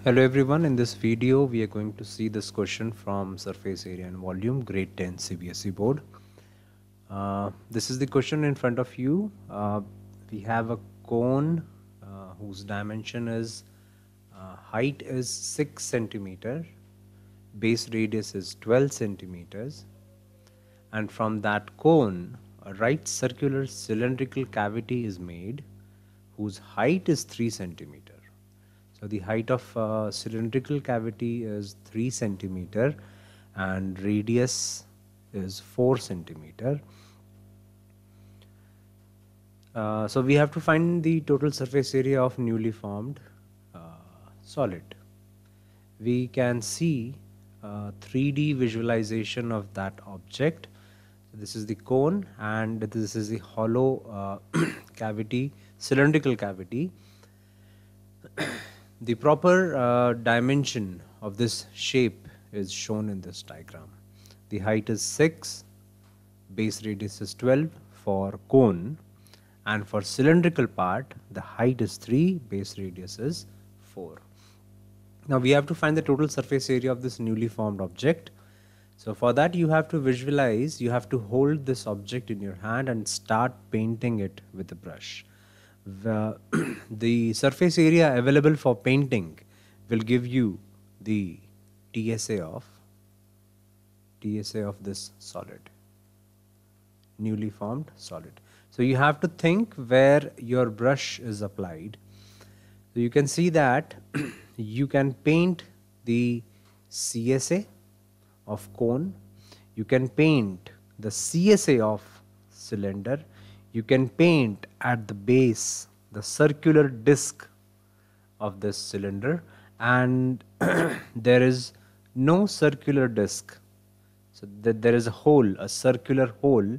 Hello everyone, in this video we are going to see this question from surface area and volume grade 10 CBSE board. This is the question in front of you. We have a cone whose dimension is height is 6 centimeter, base radius is 12 centimeters, and from that cone a right circular cylindrical cavity is made whose height is 3 centimeter. So the height of cylindrical cavity is 3 centimeter and radius is 4 centimeter. So we have to find the total surface area of newly formed solid. We can see 3D visualization of that object. So this is the cone and this is the hollow cavity, cylindrical cavity. The proper dimension of this shape is shown in this diagram. The height is 6, base radius is 12 for cone, and for cylindrical part the height is 3, base radius is 4. Now we have to find the total surface area of this newly formed object. So for that you have to visualize, you have to hold this object in your hand and start painting it with a brush. The surface area available for painting will give you the TSA of this solid, newly formed solid. So you have to think where your brush is applied. So you can see that you can paint the CSA of cone, you can paint the CSA of cylinder, you can paint at the base the circular disc of this cylinder, and there is no circular disc. So there is a hole, a circular hole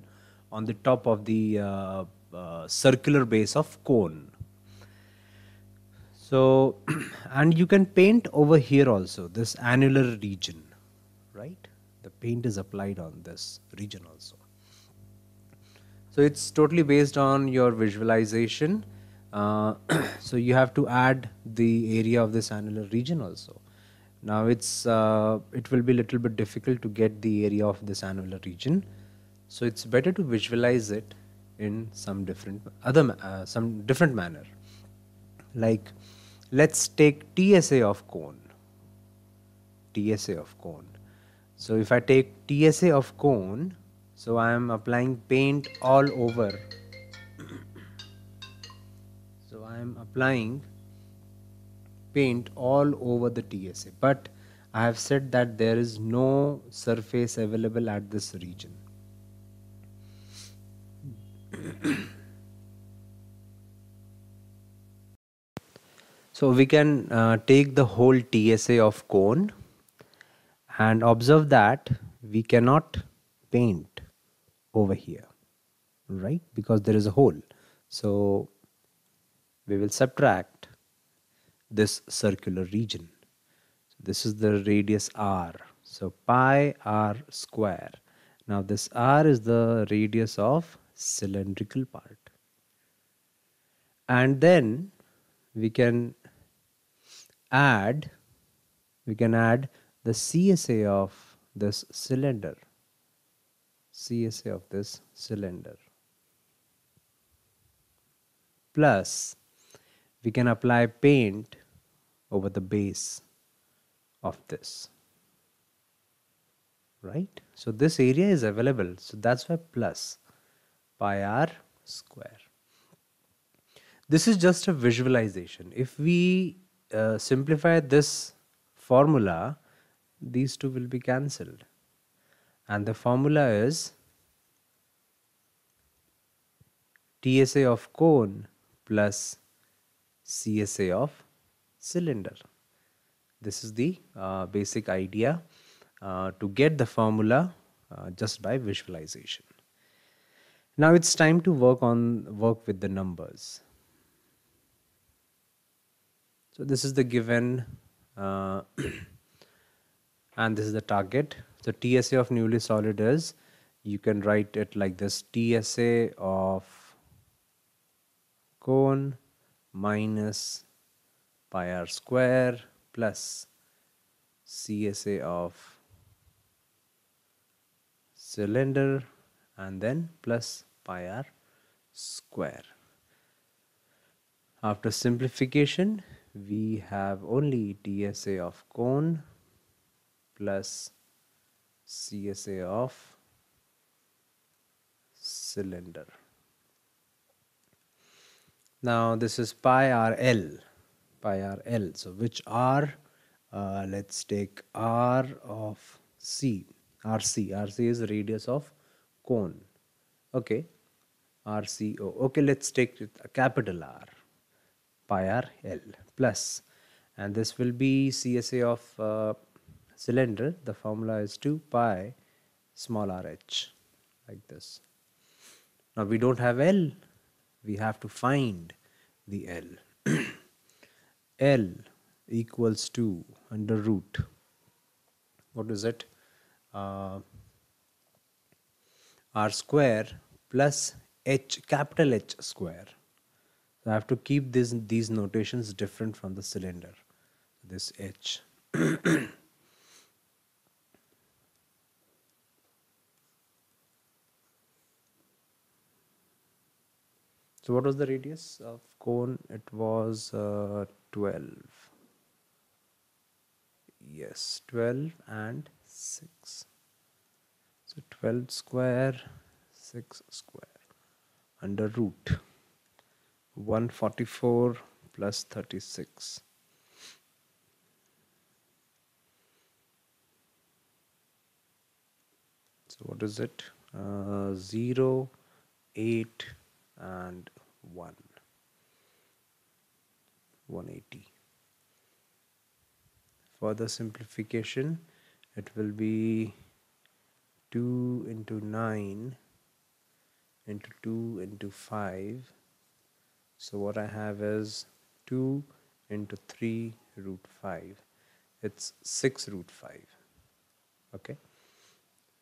on the top of the circular base of cone. So and you can paint over here also, this annular region, right? The paint is applied on this region also. So it's totally based on your visualization. So you have to add the area of this annular region also. Now it will be a little bit difficult to get the area of this annular region. So it's better to visualize it in some different manner. Like let's take TSA of cone. TSA of cone. So if I take TSA of cone, so I am applying paint all over. So I am applying paint all over the TSA, but I have said that there is no surface available at this region. So we can take the whole TSA of cone and observe that we cannot paint over here, right? Because there is a hole. So we will subtract this circular region. So this is the radius r. So pi r square. Now this r is the radius of cylindrical part. And then we can add the CSA of this cylinder. CSA of this cylinder. Plus we can apply paint over the base of this, right? So this area is available, so that's why plus pi r square. This is just a visualization. If we simplify this formula, these two will be cancelled, and the formula is TSA of cone plus CSA of cylinder. This is the basic idea to get the formula just by visualization. Now it's time to work with the numbers. So this is the given and this is the target. So TSA of newly solid is, you can write it like this: TSA of cone minus pi r square plus CSA of cylinder, and then plus pi r square. After simplification, we have only DSA of cone plus CSA of cylinder. Now this is pi r l, pi r l. So which r? Let's take r of c, rc. Rc is the radius of cone. Okay, RCO. Okay, let's take a capital R, pi r l plus, and this will be CSA of cylinder. The formula is 2 pi small r h, like this. Now we don't have L, we have to find the L. L equals to under root, what is it? R square plus H, capital H square. So I have to keep these notations different from the cylinder. This H. So what was the radius of cone? It was 12. Yes, 12 and 6. So 12 square, 6 square, under root 144 plus 36. So what is it? 0, 8 and 1. 180. Further simplification, it will be 2 into 9 into 2 into 5. So what I have is 2 into 3 root 5. It's 6 root 5. Okay.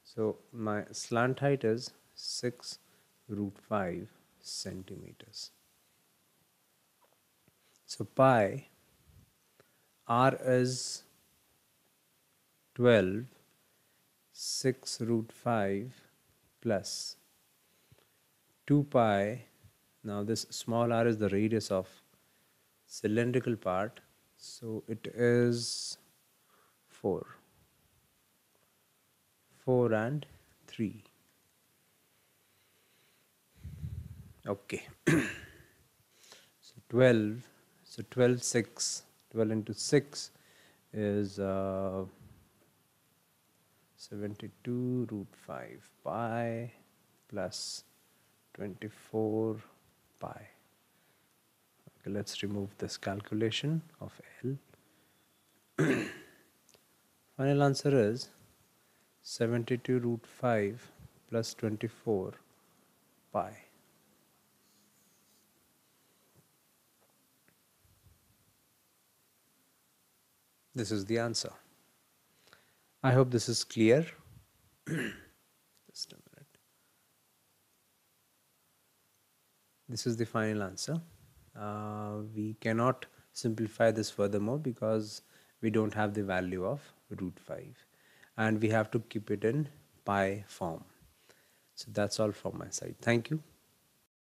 So my slant height is 6 root 5 centimeters. So pi r is 12, 6 root 5 plus 2 pi. Now this small r is the radius of cylindrical part, so it is 4 and 3. Okay. So 12, so 12 6, 12 into 6 is 72 root 5 pi plus 24 pi. Okay, let's remove this calculation of L. Final answer is 72 root 5 plus 24 pi. This is the answer. I hope this is clear. Just a minute. This is the final answer. We cannot simplify this furthermore because we don't have the value of root 5, and we have to keep it in pi form. So that's all from my side. Thank you.